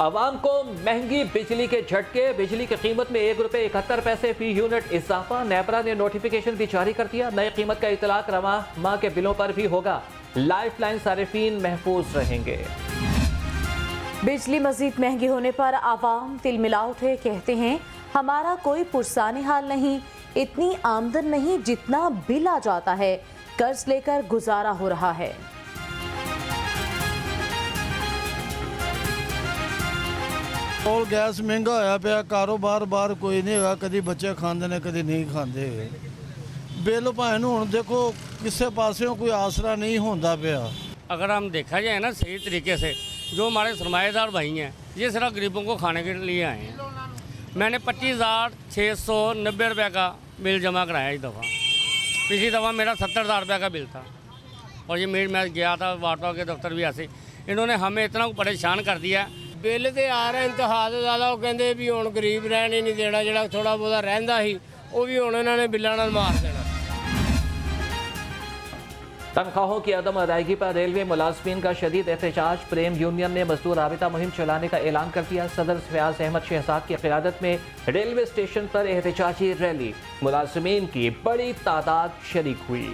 आवाम को महंगी बिजली के झटके। बिजली की कीमत में ₹1.71 फी यूनिट इजाफा। नेपरा ने नोटिफिकेशन भी जारी कर दिया। नई कीमत का इतलाक रवा माह के बिलों पर भी होगा। लाइफलाइन सारिफीन महफूज रहेंगे। बिजली मजीद महंगी होने पर आवाम तिलमिला उठे। कहते हैं हमारा कोई पुरसानी हाल नहीं, इतनी आमदन नहीं जितना बिल आ जाता है, कर्ज लेकर गुजारा हो रहा है। और गैस महंगा होया पिया, कारोबार बाहर कोई नहीं होगा, कभी बच्चे खाते ने कभी नहीं खाते। बिल भावें हुण देखो किसी पासों कोई आसरा नहीं होता पिया। अगर हम देखा जाए ना सही तरीके से, जो हमारे सरमाएदार भाई हैं ये सिर्फ गरीबों को खाने के लिए आए हैं। मैंने 25,690 रुपये का बिल जमा कराया इस दफ़ा। पिछली दफ़ा मेरा 70,000 रुपये का बिल था। और ये मैं गया था वाटर के दफ्तर भी ऐसे, इन्होंने हमें इतना परेशान कर दिया। बिल तो आ रहा इंतहा तो ज़्यादा, वो कहते भी हुण गरीब रहने नहीं देना, जो थोड़ा बहुत रहिंदा ही वो भी हुण इन्होंने बिलों नाल मार देना। तनख्वाहों की अदम अदायगी पर रेलवे मुलाजमीन का शदीद एहतजाज। प्रेम यूनियन ने मजदूर राबिता मुहिम चलाने का ऐलान कर दिया। सदर फयाज अहमद शहजाद की क़ियादत में रेलवे स्टेशन पर एहतजाजी रैली। मुलाजमीन की बड़ी तादाद शरीक हुई।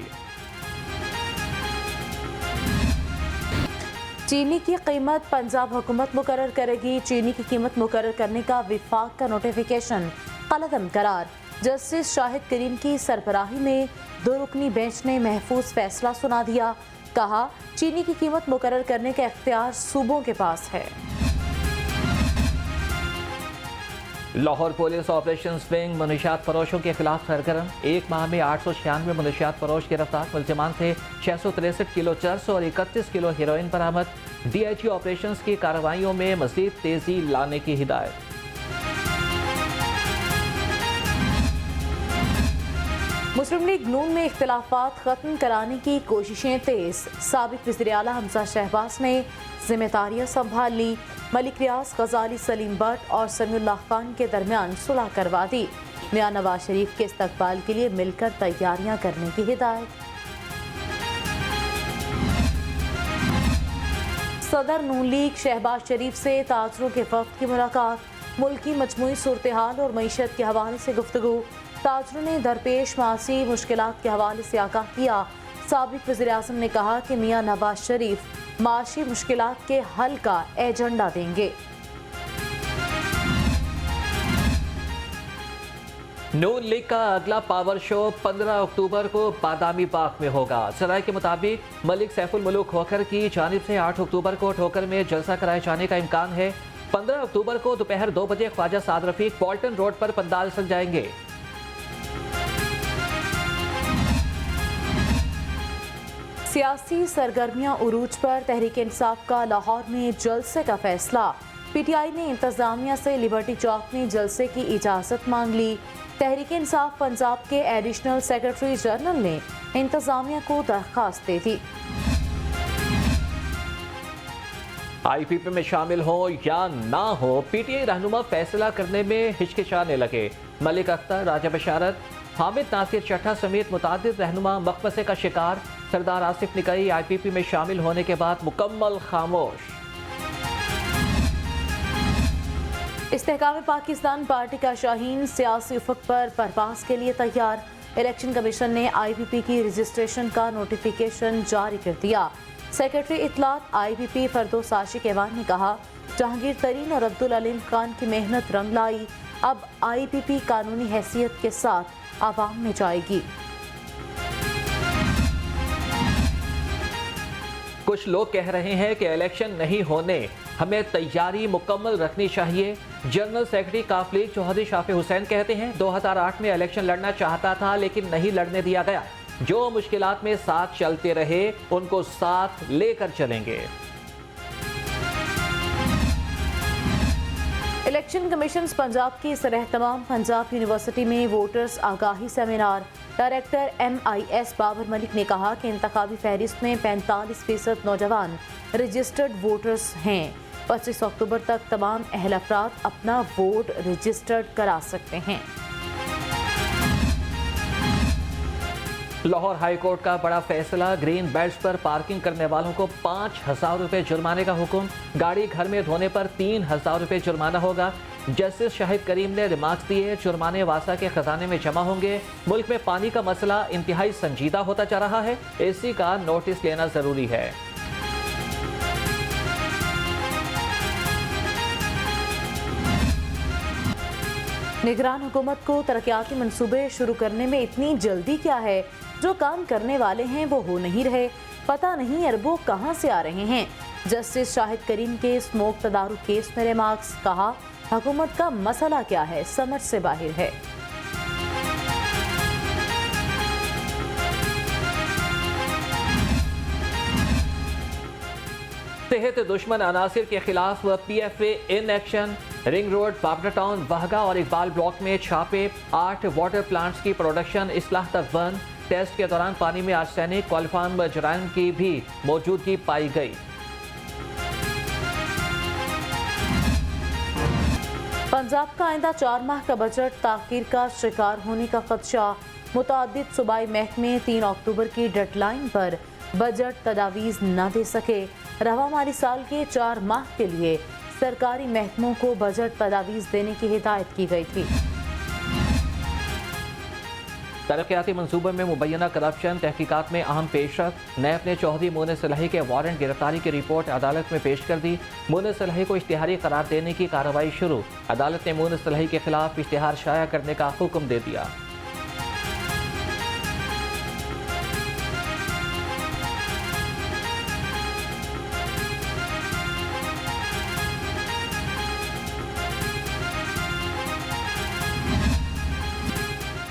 चीनी की कीमत पंजाब हुकूमत मुकर्रर करेगी। चीनी की कीमत मुकर्रर करने का विफाक का नोटिफिकेशन कलअदम करार। जस्टिस शाहिद करीम की सरबराही में 2 रुकनी बेंच ने महफूज फैसला सुना दिया। कहा चीनी की कीमत मुकर्रर करने का इख्तियार सूबों के पास है। लाहौर पुलिस ऑपरेशन विंग मनशियात फरोशों के खिलाफ सरगर्म। एक माह में 896 मनशियात फरोश गिरफ्तार। मुल्जिमान से 663 किलो चर्स और 31 किलो हेरोइन बरामद। DIG ऑपरेशन की कार्रवाइयों में मजीद तेजी लाने की हिदायत। मुस्लिम लीग नून में इख्तिलाफात खत्म कराने की कोशिशें तेज। साबिक वज़ीर आला हमजा शहबाज ने जिम्मेदारियां संभाल ली। मलिक रियाज, गजाली, सलीम भट्ट और समीउल्लाह खान के दरमियान सुलह करवा दी। मियां नवाज शरीफ के इस्तकबाल के लिए मिलकर तैयारियां करने की हिदायत। सदर नून लीग शहबाज शरीफ से ताजरों के वक्त की मुलाकात। मुल्क की मजमूई सूरत हाल और मईशत के हवाले से गुफ्तगू। ताजरों ने दरपेश मासी मुश्किलात के हवाले से आगाह किया। साबिक वज़ीर आज़म ने कहा कि मियां नवाज शरीफ माशी मुश्किलात के हल का एजेंडा देंगे। नून लीग का अगला पावर शो 15 अक्टूबर को बादामी बाग में होगा। सराय के मुताबिक मलिक सैफुल मुल्क खोखर की जानिब से 8 अक्टूबर को ठोकर में जलसा कराए जाने का इम्कान है। 15 अक्टूबर को दोपहर 2 बजे ख्वाजा साद रफीक पॉल्टन रोड पर पंडाल सज जाएंगे। सियासी सरगर्मियां उरूज पर। तहरीक इंसाफ का लाहौर में जलसे का फैसला। PTI ने इंतजामिया से लिबर्टी चौक में जलसे की इजाज़त मांग ली। तहरीक इंसाफ पंजाब के एडिशनल सेक्रेटरी जनरल ने इंतजामिया को दरख्वास्त दे दी। IPP में शामिल हो या ना हो, PTI रहनुमा फैसला करने में हिचकिचाने लगे। मलिक अख्तर, राजा बशारत, हामिद नासिर चट्टा समेत मुतादिद रहनुमा मकबसे का शिकार। सरदार आसिफ निकई IPP में शामिल होने के बाद मुकम्मल खामोश। इस्तेहकाम पाकिस्तान पार्टी का शाहीन सियासी उफक पर परवाज के लिए तैयार। इलेक्शन कमीशन ने IPP की रजिस्ट्रेशन का नोटिफिकेशन जारी कर दिया। सेक्रेटरी इतलात IPP फरदोस आशिक एवान ने कहा जहांगीर तरीन और अब्दुल अलीम खान की मेहनत रंग लाई। अब IPP कानूनी हैसियत के साथ आवाम में जाएगी। कुछ लोग कह रहे हैं कि इलेक्शन नहीं होने, हमें तैयारी मुकम्मल रखनी चाहिए। जनरल सेक्रेटरी काफ लीग चौधरी शाफी हुसैन कहते हैं 2008 में इलेक्शन लड़ना चाहता था लेकिन नहीं लड़ने दिया गया। जो मुश्किलात में साथ चलते रहे उनको साथ लेकर चलेंगे। इलेक्शन कमीशन पंजाब की सरहतमाम पंजाब यूनिवर्सिटी में वोटर्स आगाही seminar. Director MIS Babar Malik ने कहा कि इंतखाबी फहरिस्त में 45% नौजवान रजिस्टर्ड वोटर्स हैं। 25 अक्टूबर तक तमाम अहल अफराद अपना वोट रजिस्टर्ड करा सकते हैं। लाहौर हाई कोर्ट का बड़ा फैसला, ग्रीन बेल्ट्स पर पार्किंग करने वालों को 5,000 रुपये जुर्माने का हुक्म। गाड़ी घर में धोने पर 3,000 रुपये जुर्माना होगा। जस्टिस शाहिद करीम ने रिमार्क्स दिए, जुर्माने वासा के खजाने में जमा होंगे। मुल्क में पानी का मसला इंतहाई संजीदा होता जा रहा है, एसी का नोटिस लेना जरूरी है। निगरान हुकूमत को तरक्याती मंसूबे शुरू करने में इतनी जल्दी क्या है? जो काम करने वाले हैं वो हो नहीं रहे, पता नहीं अरबों कहां से आ रहे हैं। जस्टिस शाहिद करीम के स्मोक तदारुक केस में रिमार्क्स, कहा हुकूमत का मसला क्या है, समझ से बाहर है। सेहत दुश्मन अनासिर के खिलाफ PFA in action. Ring road, Babra town, Wagah और इकबाल ब्लॉक में छापे। 8 वाटर प्लांट्स की प्रोडक्शन इस्लाह तक बंद। टेस्ट के दौरान पानी में आर्सेनिक, कॉलिफॉर्म जराइम की भी मौजूदगी पाई गई। पंजाब का आइंदा 4 माह का बजट ताखीर का शिकार होने का खदशा। मुतादिद सूबाई महकमे 3 अक्टूबर की डेडलाइन पर बजट तजावीज़ न दे सके। रवा माली साल के 4 माह के लिए सरकारी महकमों को बजट तजावीज़ देने की हिदायत की गई थी। तरक्याती मनसूबे में मुबैना करप्शन, तहकीकात में अहम पेशरफ। नैब ने चौधरी मोहन सलाही के वारंट गिरफ्तारी की रिपोर्ट अदालत में पेश कर दी। मोहन सलाही को इश्तिहारी करार देने की कार्रवाई शुरू। अदालत ने मोहन सलाही के खिलाफ इश्तिहार शाया करने का हुक्म दे दिया।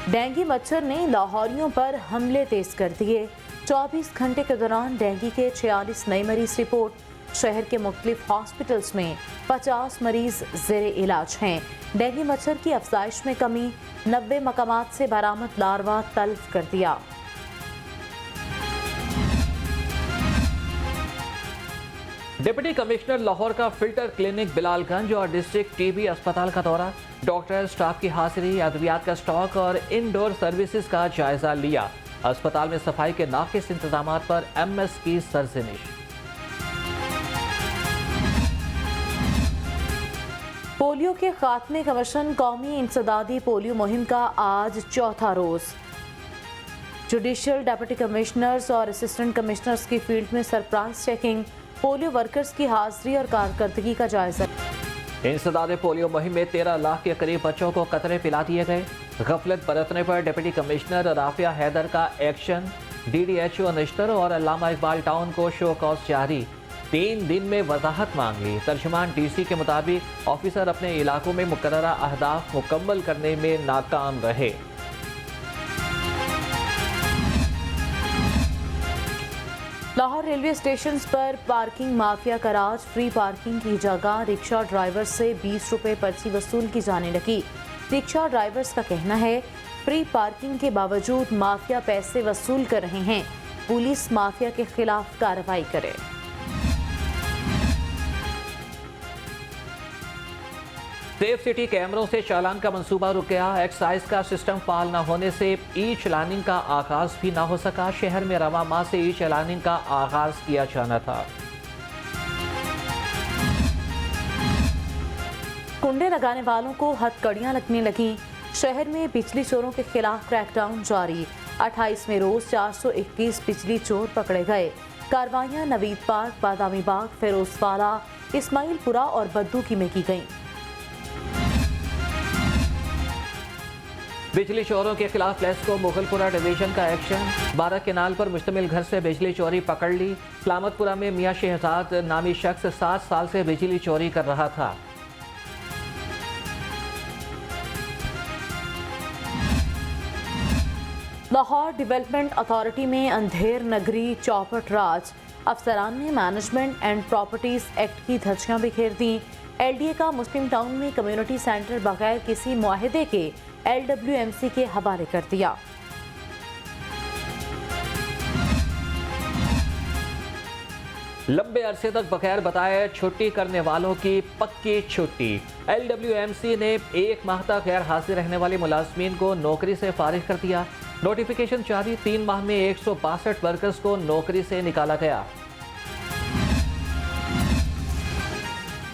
डेंगू मच्छर ने लाहौरियों पर हमले तेज कर दिए। 24 घंटे के दौरान डेंगू के 46 नए मरीज रिपोर्ट। शहर के मुख्तलिफ हॉस्पिटल्स में 50 मरीज जेरे इलाज हैं। डेंगू मच्छर की अफजाइश में कमी, 90 मकामात से बरामद लार्वा तल्फ कर दिया। डिप्टी कमिश्नर लाहौर का फिल्टर क्लिनिक बिलालगंज और डिस्ट्रिक्ट TB अस्पताल का दौरा। डॉक्टर, स्टाफ की हाजिरी, अद्वियात का स्टॉक और इंडोर सर्विसेज का जायजा लिया। अस्पताल में सफाई के नाकिस इंतजाम पर MS की सरजनिश। पोलियो के खात्मे का मिशन, कौमी इंसदादी पोलियो मुहिम का आज चौथा रोज। जुडिशियल डिप्टी कमिश्नर्स और असिस्टेंट कमिश्नर्स की फील्ड में सरप्राइज चेकिंग। पोलियो वर्कर्स की हाजिरी और कारकर्दगी का जायजा। इंसदादे पोलियो मुहिम में 13 लाख के करीब बच्चों को कतरे पिला दिए गए। गफलत बरतने पर डिप्टी कमिश्नर राफिया हैदर का एक्शन। DDHO नश्तर और अल्लामा इकबाल टाउन को शो कॉज जारी। 3 दिन में वजाहत मांगी। तर्जुमान DC के मुताबिक ऑफिसर अपने इलाकों में मुकर्ररा अहदाफ मुकम्मल करने में नाकाम रहे। लाहौर रेलवे स्टेशन पर पार्किंग माफिया का राज। फ्री पार्किंग की जगह रिक्शा ड्राइवर से 20 रुपये पर्ची वसूल की जाने लगी। रिक्शा ड्राइवर्स का कहना है फ्री पार्किंग के बावजूद माफिया पैसे वसूल कर रहे हैं। पुलिस माफिया के खिलाफ कार्रवाई करे। सेफ सिटी कैमरों से चालान का मंसूबा रुक गया। एक्साइज का सिस्टम फाल न होने से ई-चालानिंग का आगाज भी ना हो सका। शहर में रवा माह से ई-चालानिंग का आगाज किया जाना था। कुंडे लगाने वालों को हथकड़ियां लगने लगी। शहर में बिजली चोरों के खिलाफ क्रैकडाउन जारी। 28वें रोज 421 बिजली चोर पकड़े गए। कार्रवाइयां नवीद पार्क, बादामी बाग, फिरोजवाला, इस्माइलपुरा और बद्दूकी में की गईं। बिजली चोरों के खिलाफ लेस्को मुगलपुरा डिवीजन का एक्शन। 12 केनाल पर मुश्तमिल घर से बिजली चोरी पकड़ ली। सलामतपुरा में मियां शहजाद नामी शख्स 7 साल से बिजली चोरी कर रहा था। लाहौर डेवलपमेंट अथॉरिटी में अंधेर नगरी चौपट राज। अफसरान ने मैनेजमेंट एंड प्रॉपर्टीज एक्ट की धज्जियां बिखेर दी। LDA का मुस्लिम टाउन में कम्युनिटी सेंटर बगैर किसी मुआहदे के LWMC के हवाले कर दिया। लंबे अरसे तक बगैर बताए छुट्टी करने वालों की पक्की छुट्टी। LWMC ने 1 माह तक गैर हाजिर रहने वाले मुलाजमीन को नौकरी से फारिग कर दिया। नोटिफिकेशन जारी, 3 माह में 162 वर्कर्स को नौकरी से निकाला गया।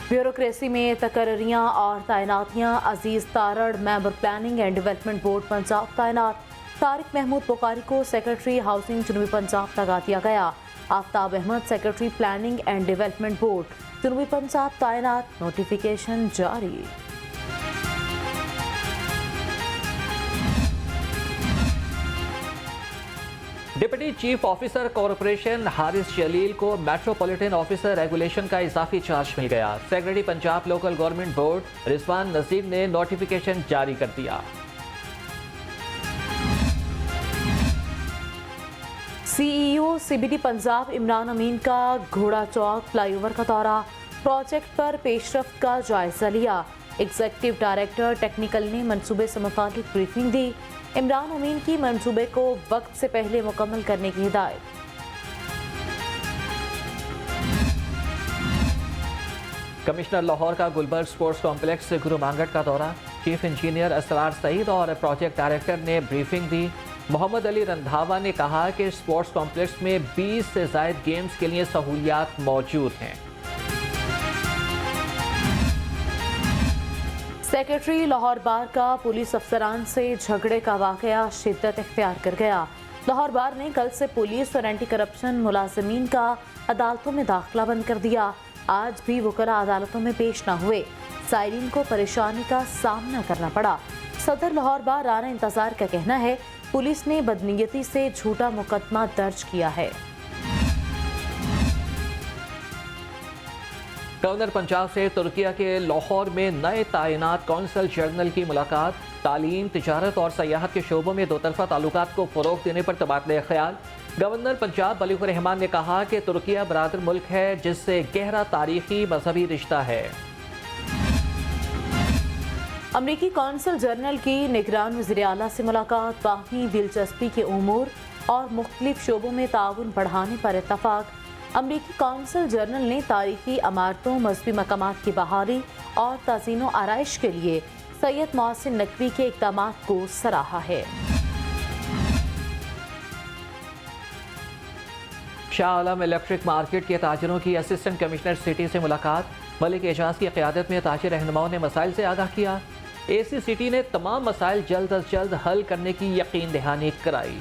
ब्यूरोक्रेसी में तकर्रियाँ और तैनातियाँ, Aziz Tarar member planning and development board Punjab तैनात। तारिक महमूद बुखारी को सेक्रेटरी हाउसिंग जनूबी पंजाब लगा दिया गया। Aftab Ahmed secretary planning and development board जनूबी पंजाब तैनात। नोटिफिकेशन जारी। Deputy chief officer corporation Haris Jalil को मेट्रोपॉलिटन ऑफिसर रेगुलेशन का इजाफी चार्ज मिल गया। Secretary Punjab local government board Rizwan Nazir ने नोटिफिकेशन जारी कर दिया। सीईओ सीबीडी पंजाब इमरान अमीन का घोड़ा चौक फ्लाईओवर का दौरा, प्रोजेक्ट पर पेशरफ्त का जायजा लिया। एग्जीक्यूटिव डायरेक्टर टेक्निकल ने मंसूबे से मुतालिक ब्रीफिंग दी। इमरान अमीन की मंसूबे को वक्त से पहले मुकम्मल करने की हिदायत। कमिश्नर लाहौर का गुलबर्ग स्पोर्ट्स कॉम्प्लेक्स से गुरु मांगट का दौरा, चीफ इंजीनियर असरार सईद और प्रोजेक्ट डायरेक्टर ने ब्रीफिंग दी। मोहम्मद अली रंधावा ने कहा कि स्पोर्ट्स कॉम्प्लेक्स में 20 से ज़ायद गेम्स के लिए सहूलियात मौजूद हैं। सेक्रेटरी लाहौर बार का पुलिस अफसरान से झगड़े का वाकया शिद्दत इख्तियार कर गया। लाहौर बार ने कल से पुलिस और एंटी करप्शन मुलाजमीन का अदालतों में दाखिला बंद कर दिया। आज भी वकला अदालतों में पेश न हुए, साइरीन को परेशानी का सामना करना पड़ा। सदर लाहौर बार राना इंतजार का कहना है पुलिस ने बदनीयती से झूठा मुकदमा दर्ज किया है। गवर्नर पंजाब से तुर्किया के लाहौर में नए तैनात कौंसल जनरल की मुलाकात, तालीम, तिजारत और सयाहत के शोबों में दोतरफा ताल्लुकात को फ़रोग़ देने पर तबादले ख्याल। गवर्नर पंजाब बलीगुर रहमान ने कहा कि तुर्किया बरादर मुल्क है जिससे गहरा तारीखी मजहबी रिश्ता है। अमरीकी कौंसल जनरल की निगरान वज़ीर आला से मुलाकात, बाहमी दिलचस्पी के उमूर और मुख्तलिफ शोबों में ताउन बढ़ाने पर इत्तफाक। अमरीकी कौंसल जनरल ने तारीखी इमारतों, मजहबी मकामात की बहाली और तज़ीनो आराइश के लिए सैयद मोहसिन नकवी के इक़दामात को सराहा है। शाह आलम इलेक्ट्रिक मार्केट के ताजरों की असिस्टेंट कमिश्नर सिटी से मुलाकात, मलिक एजाज की क़यादत में ताजिर रहनुमाओं ने मसाइल से आगाह किया। एसी सिटी ने तमाम मसाइल जल्द अज जल्द हल करने की यकीन दहानी कराई।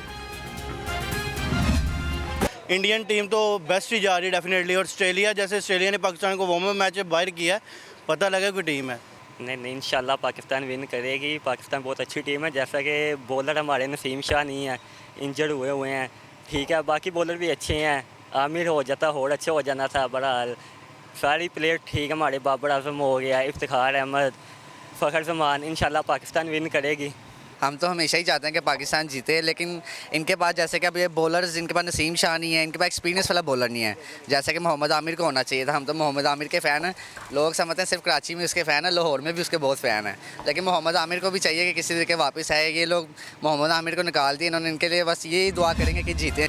इंडियन टीम तो बेस्ट ही जा रही है डेफिनेटली, और ऑस्ट्रेलिया जैसे ऑस्ट्रेलिया ने पाकिस्तान को वॉर्म अप मैच बाहर किया है, पता लगा कोई टीम है। नहीं इंशाल्लाह पाकिस्तान विन करेगी। पाकिस्तान बहुत अच्छी टीम है। जैसा कि बॉलर हमारे नसीम शाह नहीं है, इंजर्ड हुए हैं, ठीक है। बाकी बॉलर भी अच्छे हैं। आमिर हो जाता और अच्छा हो जाना था, बहरहाल सारी प्लेयर ठीक है। हमारे बाबर आजम हो गया, इफ्तिखार अहमद, फ़खर जमान, इंशाल्लाह पाकिस्तान विन करेगी। हम तो हमेशा ही चाहते हैं कि पाकिस्तान जीते, लेकिन इनके पास जैसे कि अब ये बॉलर्स, इनके पास नसीम शाह नहीं है, इनके पास एक्सपीरियंस वाला बॉलर नहीं है जैसे कि मोहम्मद आमिर को होना चाहिए था। हम तो मोहम्मद आमिर के फ़ैन हैं। लोग समझते हैं सिर्फ कराची में उसके फ़ैन है, लाहौर में भी उसके बहुत फ़ैन हैं, लेकिन मोहम्मद आमिर को भी चाहिए कि किसी तरीके वापस आए। ये लोग मोहम्मद आमिर को निकाल दिए इन्होंने, इनके लिए बस यही दुआ करेंगे कि जीते।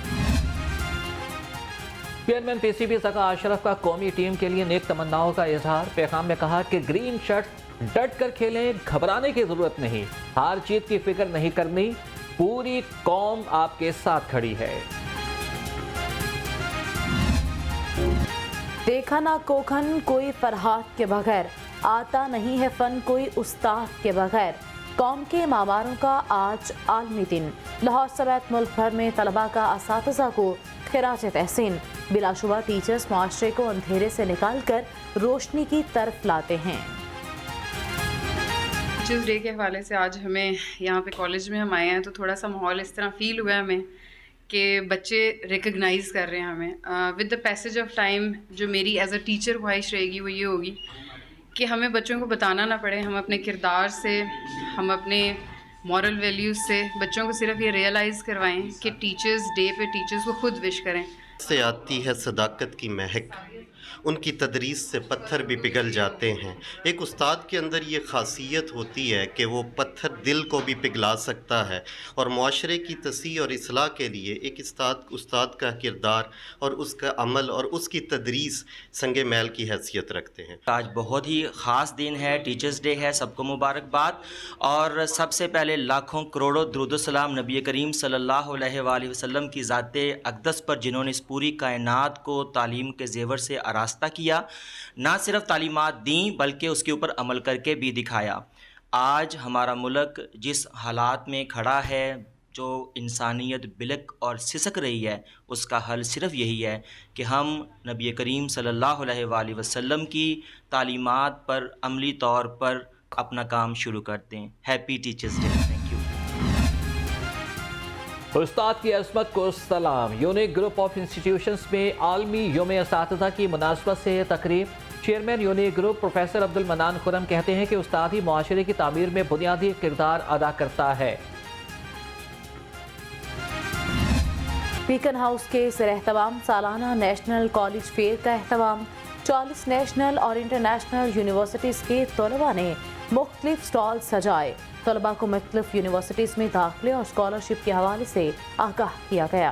चेयरमैन पीसीबी ज़का अशरफ का कौमी टीम के लिए नेक तमन्नाओं का इजहार। पैगाम में कहा कि ग्रीन शर्ट डट कर खेलें, घबराने की जरूरत नहीं, हार जीत की फिक्र नहीं करनी, पूरी कौम आपके साथ खड़ी है। देखा ना कोखन कोई फरहाद के बगैर, आता नहीं है फन कोई उस्ताद के बगैर। कौम के मामारों का आज आलमी दिन। लाहौर समेत मुल्क भर में तलबा का असातिज़ा को खिराज तहसीन। बिलाशुबा टीचर्स माशरे को अंधेरे से निकाल कर रोशनी की तरफ लाते हैं। टीचर्स डे के हवाले से आज हमें यहाँ पे कॉलेज में हम आए हैं तो थोड़ा सा माहौल इस तरह फ़ील हुआ है हमें कि बच्चे रिकग्नाइज़ कर रहे हैं हमें। With the passage of time जो मेरी एज अ टीचर ख्वाहिश रहेगी वो ये होगी कि हमें बच्चों को बताना ना पड़े, हम अपने किरदार से, हम अपने मॉरल वैल्यूज़ से बच्चों को सिर्फ ये रियलाइज़ करवाएं कि टीचर्स डे पे टीचर्स को खुद विश करें। से आती है सदाकत की महक, उनकी तदरीस से पत्थर भी पिघल जाते हैं। एक उस्ताद के अंदर ये ख़ासियत होती है कि वो पत्थर दिल को भी पिघला सकता है, और मुआशरे की तसीह और इस्लाह के लिए एक उस्ताद का किरदार और उसका अमल और उसकी तदरीस संगे मैल की हैसियत रखते हैं। आज बहुत ही ख़ास दिन है, टीचर्स डे है, सबको मुबारकबाद। और सबसे पहले लाखों करोड़ों दुरूद सलाम नबी करीम सल्लल्लाहु अलैहि वसल्लम की ज़ाते अक़दस पर, जिन्होंने इस पूरी कायनात को तालीम के ज़ेवर से आरास्ता किया, ना सिर्फ तालीमात दी बल्कि उसके ऊपर अमल करके भी दिखाया। आज हमारा मुल्क जिस हालात में खड़ा है, जो इंसानियत बिलक और सिसक रही है, उसका हल सिर्फ यही है कि हम नबी करीम सल्लल्लाहु अलैहि वसल्लम की तालीमात पर अमली तौर पर अपना काम शुरू करते हैं। Happy teachers day. Thank you. उस्ताद की अज़मत को सलाम। यूनिक ग्रुप ऑफ इंस्टीट्यूशंस में आलमी योम असातिज़ा की मुनासबत से तकरीब। Chairman unique group professor Abdul mannan Khurram कहते हैं कि उस्ताद ही मुआशरे की तामीर में बुनियादी किरदार अदा करता है। बीकन हाउस के सिरहतमाम सालाना नेशनल कॉलेज फेयर का अहतमाम। 40 नेशनल और इंटरनेशनल यूनिवर्सिटीज़ के तलबा ने मुख्तलिफ स्टॉल सजाए। तलबा को मुख्तलिफ यूनिवर्सिटीज़ में दाखिले और स्कॉलरशिप के हवाले से आगाह किया गया।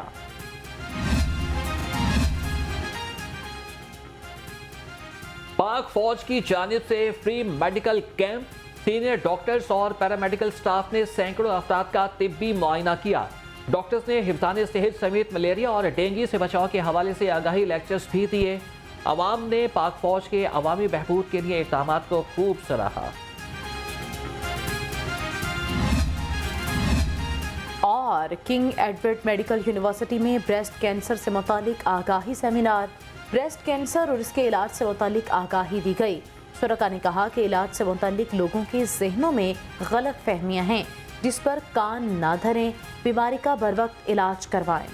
पाक फौज की जानिब से free medical camp. Senior doctors और पैरामेडिकल स्टाफ ने सैकड़ों अफराद का तिब्बी मुआयना किया। डॉक्टर्स ने हिफाज़त सेहत समेत मलेरिया और डेंगू से बचाव के हवाले से आगाही लेक्चर्स भी दिए। अवाम ने पाक फौज के अवामी बहबूद के लिए इक़दामात को खूब सराहा। और किंग एडवर्ड मेडिकल यूनिवर्सिटी में ब्रेस्ट कैंसर से मुतालिक आगाही सेमिनार। ब्रेस्ट कैंसर और इसके इलाज से मुतालिक आगाही दी गई। शुरका ने कहा कि इलाज से मुतालिक लोगों के जहनों में गलत फहमियाँ हैं, जिस पर कान ना धरें, बीमारी का बर वक्त इलाज करवाएं।